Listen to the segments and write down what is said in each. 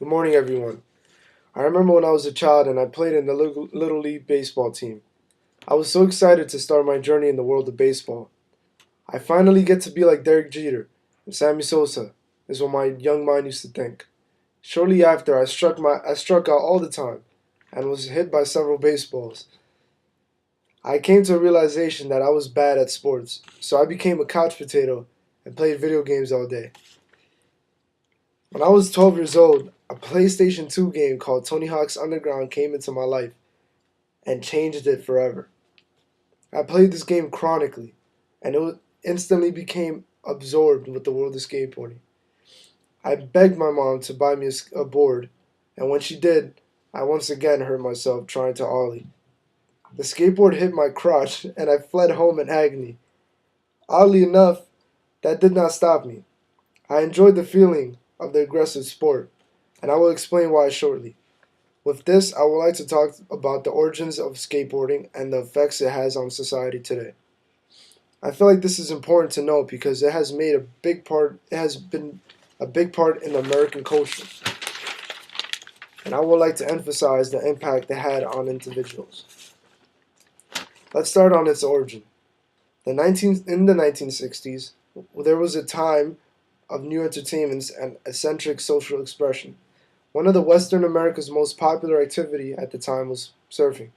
Good morning, everyone. I remember when I was a child and I played in the Little League baseball team. I was so excited to start my journey in the world of baseball. I finally get to be like Derek Jeter and Sammy Sosa, is what my young mind used to think. Shortly after, I struck out all the time and was hit by several baseballs. I came to a realization that I was bad at sports, so I became a couch potato and played video games all day. When I was 12 years old, a PlayStation 2 game called Tony Hawk's Underground came into my life and changed it forever. I played this game chronically, and instantly became absorbed with the world of skateboarding. I begged my mom to buy me a board, and when she did, I once again hurt myself trying to ollie. The skateboard hit my crotch, and I fled home in agony. Oddly enough, that did not stop me. I enjoyed the feeling of the aggressive sport, and I will explain why shortly. With this, I would like to talk about the origins of skateboarding and the effects it has on society today. I feel like this is important to know because it has been a big part in American culture. And I would like to emphasize the impact it had on individuals. Let's start on its origin. In the 1960s, there was a time of new entertainments and eccentric social expression. One of the Western America's most popular activity at the time was surfing.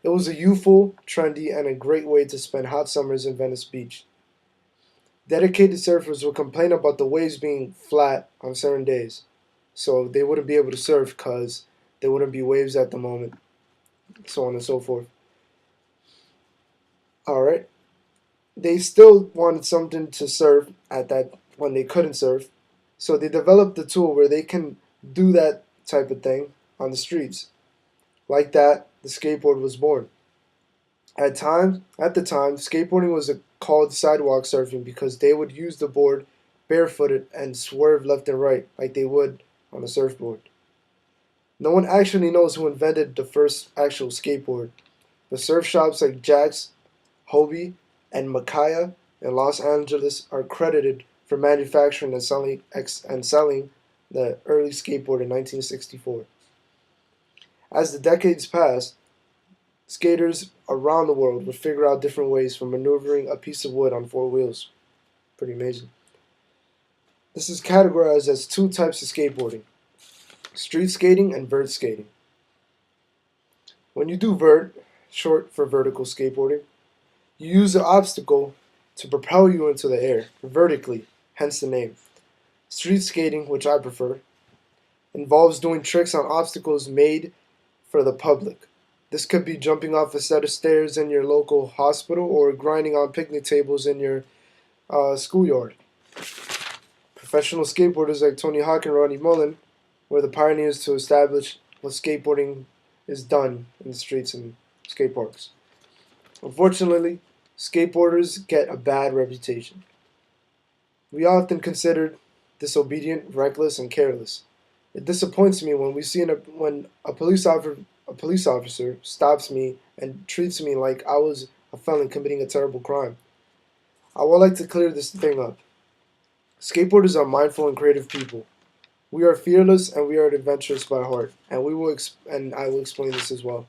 It was a youthful, trendy, and a great way to spend hot summers in Venice Beach. Dedicated surfers would complain about the waves being flat on certain days, so they wouldn't be able to surf because there wouldn't be waves at the moment, so on and so forth. Alright, they still wanted something to surf at that when they couldn't surf, so they developed the tool where they can do that type of thing on the streets. Like that, the skateboard was born. At the time, skateboarding was called sidewalk surfing because they would use the board barefooted and swerve left and right like they would on a surfboard. No one actually knows who invented the first actual skateboard. The surf shops like Jack's, Hobie, and Makaya in Los Angeles are credited for manufacturing and selling the early skateboard in 1964. As the decades passed, skaters around the world would figure out different ways for maneuvering a piece of wood on four wheels. Pretty amazing. This is categorized as two types of skateboarding: street skating and vert skating. When you do vert, short for vertical skateboarding, you use an obstacle to propel you into the air vertically, hence the name. Street skating, which I prefer, involves doing tricks on obstacles made for the public. This could be jumping off a set of stairs in your local hospital or grinding on picnic tables in your schoolyard. Professional skateboarders like Tony Hawk and Rodney Mullen were the pioneers to establish what skateboarding is done in the streets and skate parks. Unfortunately, skateboarders get a bad reputation. We are often considered disobedient, reckless, and careless. It disappoints me when when a police officer stops me and treats me like I was a felon committing a terrible crime. I would like to clear this thing up. Skateboarders are mindful and creative people. We are fearless and we are adventurous by heart, and I will explain this as well.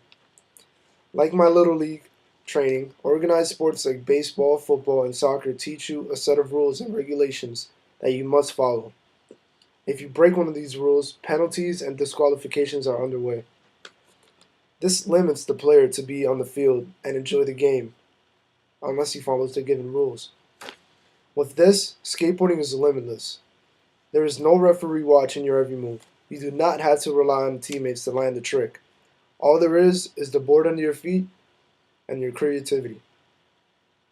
Like my little league training, organized sports like baseball, football, and soccer teach you a set of rules and regulations that you must follow. If you break one of these rules, penalties and disqualifications are underway. This limits the player to be on the field and enjoy the game unless he follows the given rules. With this, skateboarding is limitless. There is no referee watching your every move. You do not have to rely on teammates to land the trick. All there is the board under your feet and your creativity.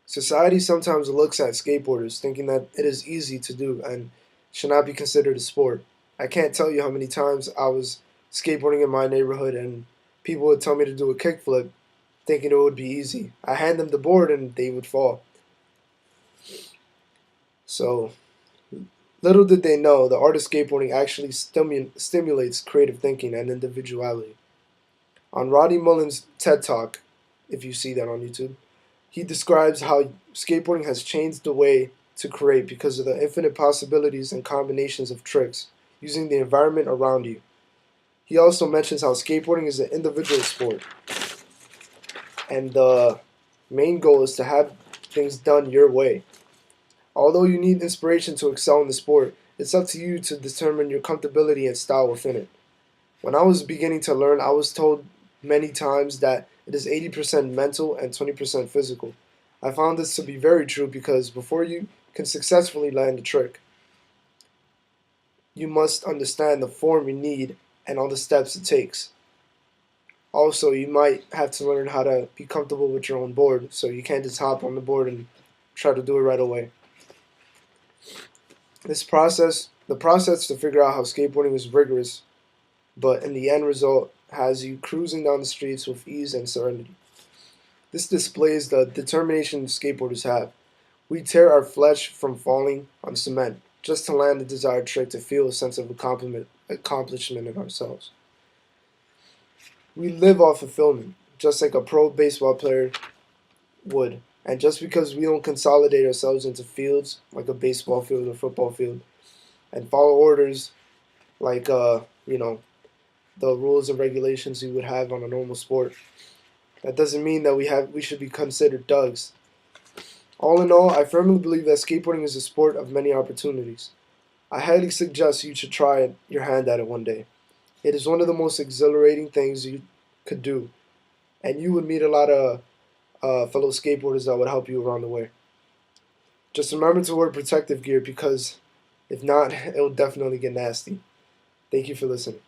Society sometimes looks at skateboarders thinking that it is easy to do and should not be considered a sport. I can't tell you how many times I was skateboarding in my neighborhood and people would tell me to do a kickflip thinking it would be easy. I hand them the board and they would fall. So, little did they know the art of skateboarding actually stimulates creative thinking and individuality. On Roddy Mullen's TED Talk, if you see that on YouTube, he describes how skateboarding has changed the way to create because of the infinite possibilities and combinations of tricks using the environment around you. He also mentions how skateboarding is an individual sport, and the main goal is to have things done your way. Although you need inspiration to excel in the sport, it's up to you to determine your comfortability and style within it. When I was beginning to learn, I was told many times that it is 80% mental and 20% physical. I found this to be very true because before you can successfully land a trick, you must understand the form you need and all the steps it takes. Also, you might have to learn how to be comfortable with your own board, so you can't just hop on the board and try to do it right away. The process to figure out how skateboarding is rigorous, but in the end result has you cruising down the streets with ease and serenity. This displays the determination skateboarders have. We tear our flesh from falling on cement just to land the desired trick to feel a sense of accomplishment in ourselves. We live off fulfillment, just like a pro baseball player would. And just because we don't consolidate ourselves into fields like a baseball field or football field and follow orders like the rules and regulations we would have on a normal sport, that doesn't mean that we should be considered thugs. All in all, I firmly believe that skateboarding is a sport of many opportunities. I highly suggest you should try your hand at it one day. It is one of the most exhilarating things you could do, and you would meet a lot of fellow skateboarders that would help you around the way. Just remember to wear protective gear because if not, it will definitely get nasty. Thank you for listening.